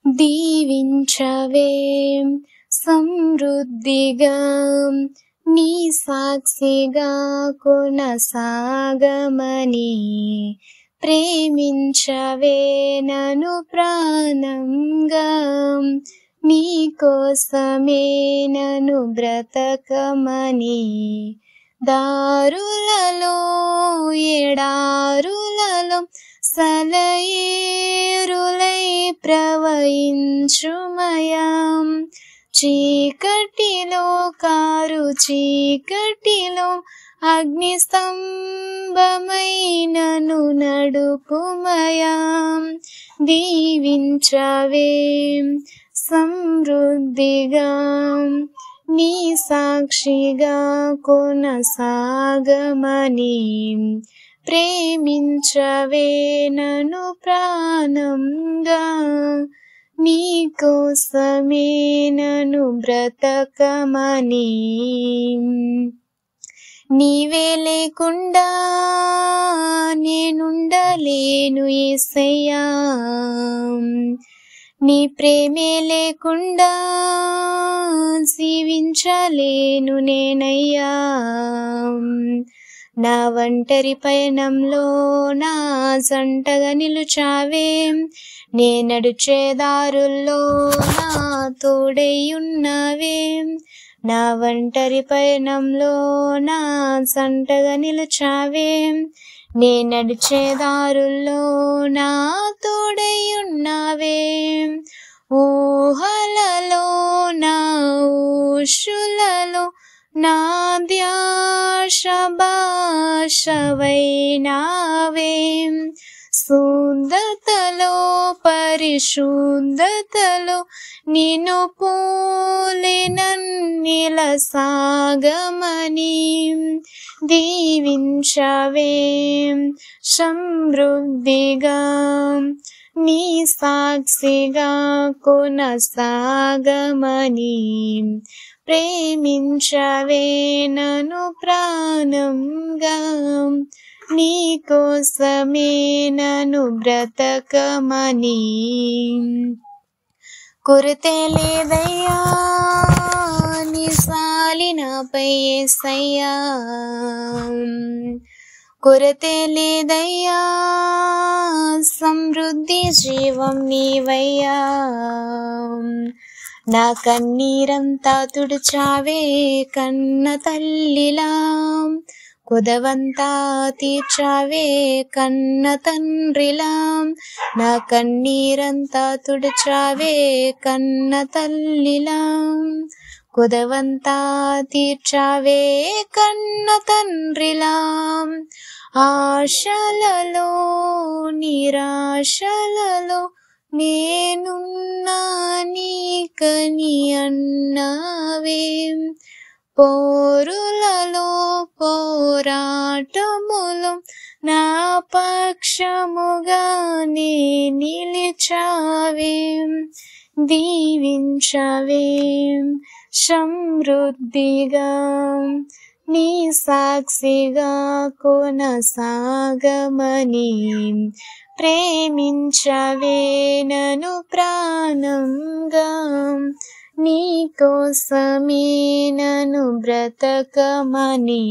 దీవించవే సమృద్ధిగా నీ సాక్షిగా కొనసాగమని ప్రేమించవే నన్ను ప్రాణంగా నీ కోసమే నన్ను బ్రతకమని దారులలో ఎడారులలో సలయేరులై ప్రవహించుమయా చీకటిలో కారు చీకటిలో అగ్నిస్తంభమైనను నడుపుమయా దీవించవే సమృద్ధిగా నీ సాక్షిగా కొనసాగమని ప్రేమించవే నన్ను ప్రాణంగా నీ కోసమే నన్ను బ్రతకమని నీవే లేకుండా నేనుండలేను యేసయ్యా నీ ప్రేమే లేకుండా జీవించలేను నేనయ్యా నా ఒంటరి పయనంలో నా జంటగా నిలుచావే నే నడిచే దారుల్లో నా తోడై ఉన్నావే నా ఒంటరి పయనంలో నా జంటగా నిలుచావే నే నడిచే దారుల్లో నా తోడై ఉన్నావే ఊహలలో నా ఊషులలో నా ధ్యాస భాషవైనావే శుద్ధతలో పరిశుద్ధతలో నిన్ను పోలే నన్నిల సాగమని దీవించవే సమృద్ధిగా నీ సాక్షిగా కొనసాగమని ప్రేమించవే నన్ను ప్రాణంగా నీ కోసమే నన్ను బ్రతకమని కొరతే లేదయ్యా నీ సాలి నాపై యేసయ్యా కొరతే లేదయ్యా సమృద్ధి జీవం నీవయ్యా నా కన్నీరంతా తుడిచావే కన్న తల్లిలా కుదవంతా తీర్చావే కన్న తండ్రిలా నా కన్నీరంతా తుడిచావే కన్న తల్లిలా కుదవంతా తీర్చావే కన్న తండ్రిలా ఆశలలో నిరాశలలో నేనున్నా నీకని అన్నావే పోరులలో పోరాటములో నా పక్షముగానే నిలిచావే దీవించవే సమృద్ధిగా నీ సాక్షిగా కొనసాగమని ప్రేమించవే నన్ను ప్రాణంగా నీ కోసమే నన్ను బ్రతకమని